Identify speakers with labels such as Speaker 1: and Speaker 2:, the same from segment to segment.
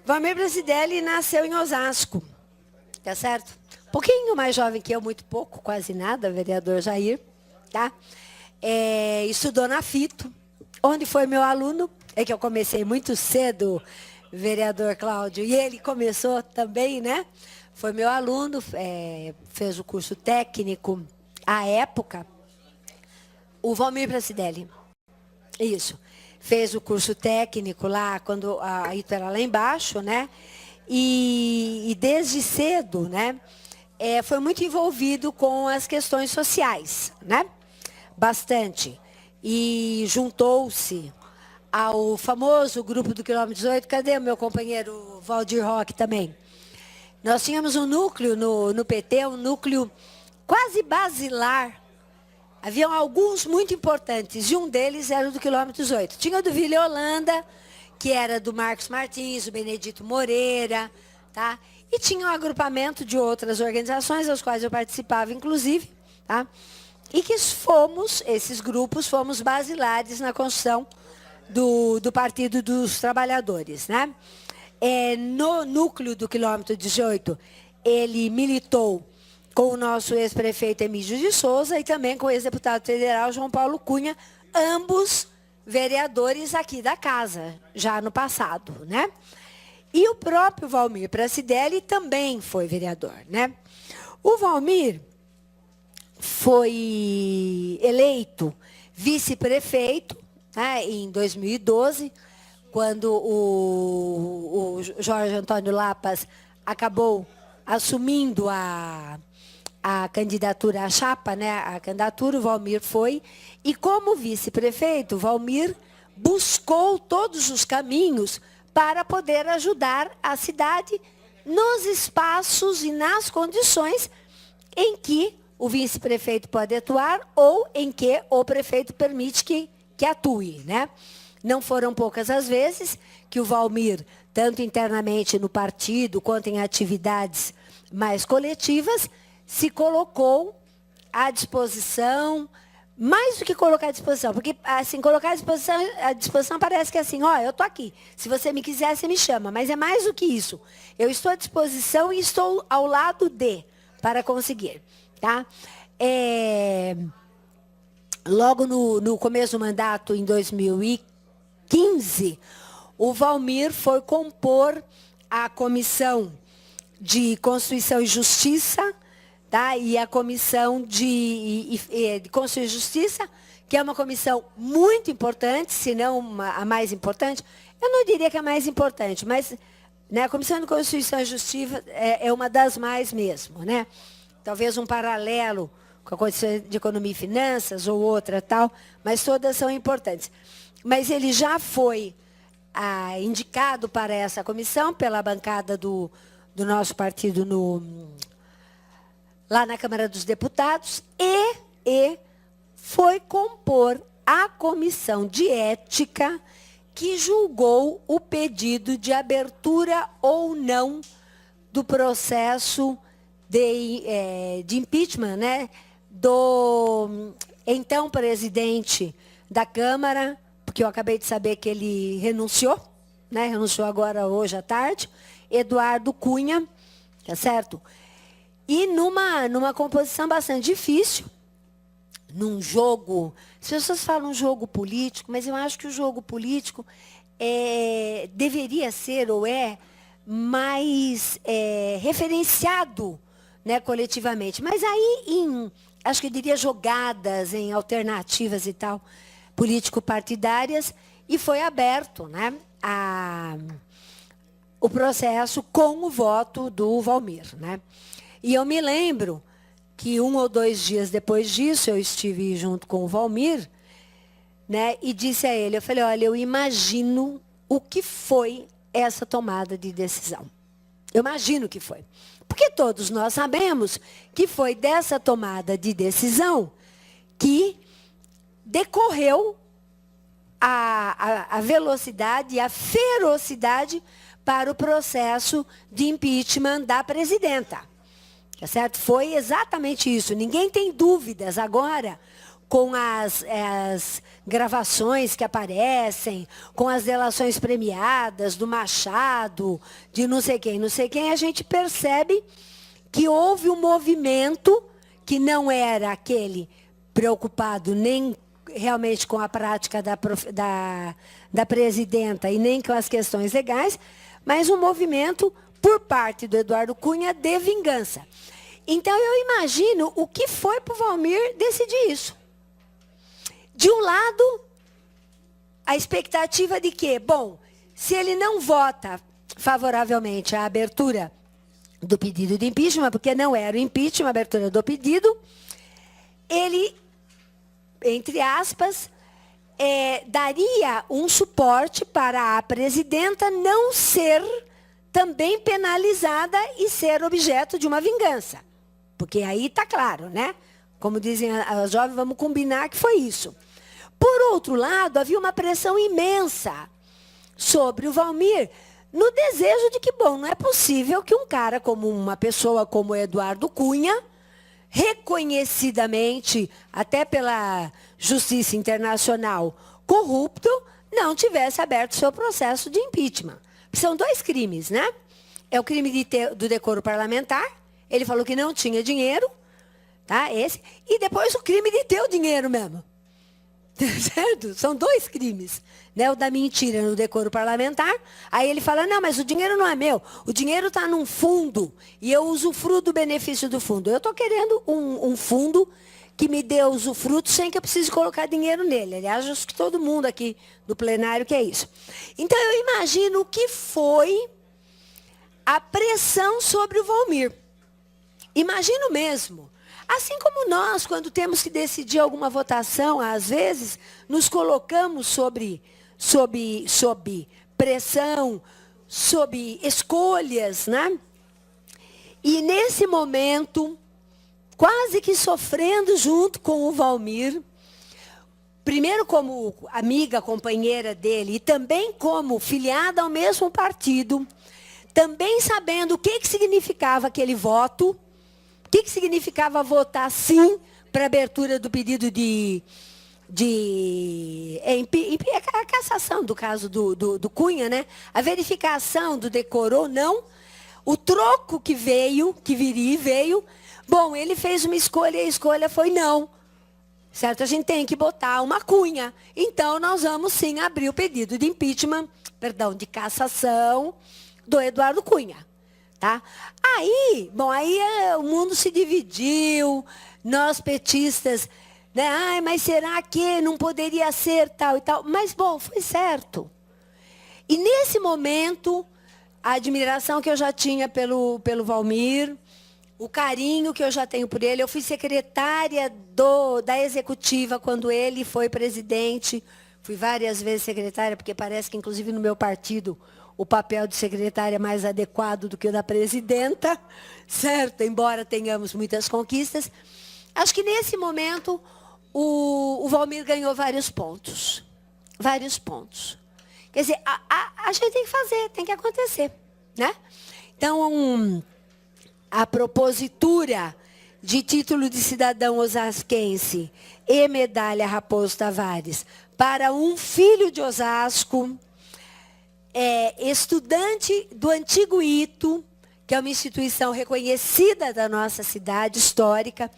Speaker 1: Valmir Brasidelli nasceu em Osasco, tá certo? Um pouquinho mais jovem que eu, muito pouco, quase nada, vereador Jair, tá? Estudou na Fito, onde foi meu aluno, é que eu comecei muito cedo, vereador Cláudio, e ele começou também, né? Foi meu aluno, fez o curso técnico à época, o Valmir Brasidelli, isso. Fez o curso técnico lá, quando a Ito era lá embaixo, né? E desde cedo, né? Foi muito envolvido com as questões sociais, né? Bastante. E juntou-se ao famoso grupo do quilômetro 18. Cadê o meu companheiro Valdir Roque também? Nós tínhamos um núcleo no PT, um núcleo quase basilar. Haviam alguns muito importantes, e um deles era o do quilômetro 18. Tinha o do Vila Holanda, que era do Marcos Martins, do Benedito Moreira, tá? E tinha um agrupamento de outras organizações, das quais eu participava, inclusive, tá? E que esses grupos, fomos basilares na construção do Partido dos Trabalhadores, né? No núcleo do quilômetro 18, ele militou com o nosso ex-prefeito Emílio de Souza e também com o ex-deputado federal João Paulo Cunha, ambos vereadores aqui da casa, já no passado, né? E o próprio Valmir Brasidelli também foi vereador, né? O Valmir foi eleito vice-prefeito, né, em 2012, quando o Jorge Antônio Lapas acabou assumindo a candidatura, a chapa, né, a candidatura, o Valmir foi, e como vice-prefeito, o Valmir buscou todos os caminhos para poder ajudar a cidade nos espaços e nas condições em que o vice-prefeito pode atuar ou em que o prefeito permite que atue, né? Não foram poucas as vezes que o Valmir, tanto internamente no partido, quanto em atividades mais coletivas, se colocou à disposição, mais do que colocar à disposição, porque assim, colocar à disposição parece que é assim, ó, eu estou aqui, se você me quiser, você me chama, mas é mais do que isso. Eu estou à disposição e estou ao lado para conseguir, tá? Logo no começo do mandato, em 2015, o Valmir foi compor a Comissão de Constituição e Justiça, tá? E a Comissão de Constituição e Justiça, que é uma comissão muito importante, se não a mais importante. Eu não diria que é a mais importante, mas, né, a Comissão de Constituição e Justiça é uma das mais mesmo, né? Talvez um paralelo com a Comissão de Economia e Finanças ou outra tal, mas todas são importantes. Mas ele já foi indicado para essa comissão pela bancada do nosso partido lá na Câmara dos Deputados e foi compor a comissão de ética que julgou o pedido de abertura ou não do processo de impeachment, né, do então presidente da Câmara, porque eu acabei de saber que ele renunciou, né, renunciou agora hoje à tarde, Eduardo Cunha, tá certo? E numa composição bastante difícil, num jogo, as pessoas falam jogo político, mas eu acho que o jogo político deveria ser ou mais referenciado, né, coletivamente. Mas aí, acho que eu diria jogadas em alternativas e tal, político-partidárias, e foi aberto, né, o processo com o voto do Valmir, né? E eu me lembro que 1 ou 2 dias depois disso, eu estive junto com o Valmir, né, e disse a ele, eu falei, olha, eu imagino o que foi essa tomada de decisão. Eu imagino o que foi. Porque todos nós sabemos que foi dessa tomada de decisão que decorreu a velocidade e a ferocidade para o processo de impeachment da presidenta. Tá certo? Foi exatamente isso. Ninguém tem dúvidas agora com as gravações que aparecem, com as delações premiadas do Machado, de não sei quem, a gente percebe que houve um movimento que não era aquele preocupado nem realmente com a prática da presidenta e nem com as questões legais, mas um movimento por parte do Eduardo Cunha de vingança. Então, eu imagino o que foi para o Valmir decidir isso. De um lado, a expectativa de que, bom, se ele não vota favoravelmente à abertura do pedido de impeachment, porque não era o impeachment, a abertura do pedido, ele, entre aspas, daria um suporte para a presidenta não ser também penalizada e ser objeto de uma vingança. Porque aí está claro, né? Como dizem as jovens, vamos combinar que foi isso. Por outro lado, havia uma pressão imensa sobre o Valmir, no desejo de que, bom, não é possível que um cara como uma pessoa como Eduardo Cunha, reconhecidamente, até pela Justiça Internacional, corrupto, não tivesse aberto seu processo de impeachment. São dois crimes, né? É o crime do decoro parlamentar, ele falou que não tinha dinheiro, tá? Esse, e depois o crime de ter o dinheiro mesmo. Certo? São dois crimes, né? O da mentira no decoro parlamentar. Aí ele fala, não, mas o dinheiro não é meu. O dinheiro está num fundo e eu usufruo do benefício do fundo. Eu estou querendo um fundo que me dê usufruto sem que eu precise colocar dinheiro nele. Aliás, acho que todo mundo aqui no plenário quer isso. Então, eu imagino o que foi a pressão sobre o Valmir. Imagino mesmo. Assim como nós, quando temos que decidir alguma votação, às vezes, nos colocamos sob pressão, sob escolhas, né? E nesse momento, quase que sofrendo junto com o Valmir, primeiro como amiga, companheira dele, e também como filiada ao mesmo partido, também sabendo o que significava aquele voto, o que significava votar sim para a abertura do pedido a cassação do caso do Cunha, né? A verificação do decoro ou não, o troco que veio, bom, ele fez uma escolha e a escolha foi não. Certo? A gente tem que botar uma Cunha. Então, nós vamos sim abrir o pedido de impeachment, de cassação do Eduardo Cunha. Tá? Aí o mundo se dividiu, nós petistas, né? Ai, mas será que não poderia ser tal e tal? Mas, bom, foi certo. E nesse momento, a admiração que eu já tinha pelo Valmir, o carinho que eu já tenho por ele, eu fui secretária da executiva quando ele foi presidente, fui várias vezes secretária, porque parece que, inclusive, no meu partido, o papel de secretária é mais adequado do que o da presidenta, certo? Embora tenhamos muitas conquistas. Acho que nesse momento o Valmir ganhou vários pontos. Vários pontos. Quer dizer, a gente tem que fazer, tem que acontecer, né? Então, a propositura de título de cidadão osasquense e medalha Raposo Tavares para um filho de Osasco, estudante do antigo ITO, que é uma instituição reconhecida da nossa cidade histórica,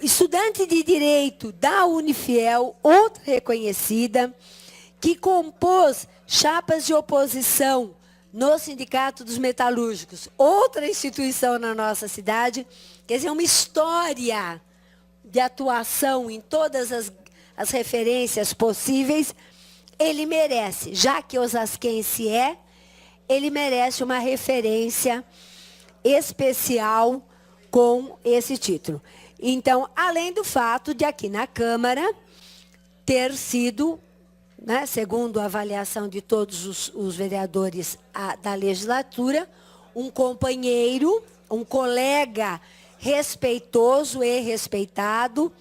Speaker 1: estudante de Direito da Unifiel, outra reconhecida, que compôs chapas de oposição no Sindicato dos Metalúrgicos, outra instituição na nossa cidade, quer dizer, uma história de atuação em todas as referências possíveis. Ele merece, já que osasquense ele merece uma referência especial com esse título. Então, além do fato de aqui na Câmara ter sido, né, segundo a avaliação de todos os vereadores da legislatura, um companheiro, um colega respeitoso e respeitado,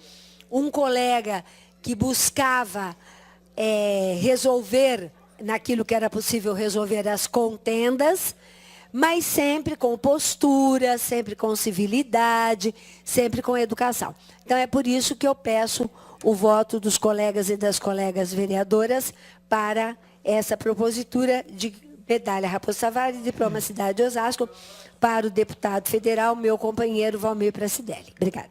Speaker 1: um colega que buscava resolver naquilo que era possível resolver as contendas, mas sempre com postura, sempre com civilidade, sempre com educação. Então, é por isso que eu peço o voto dos colegas e das colegas vereadoras para essa propositura de medalha Raposo Tavares e diploma Cidade de Osasco para o deputado federal, meu companheiro Valmir Pracidelli. Obrigada.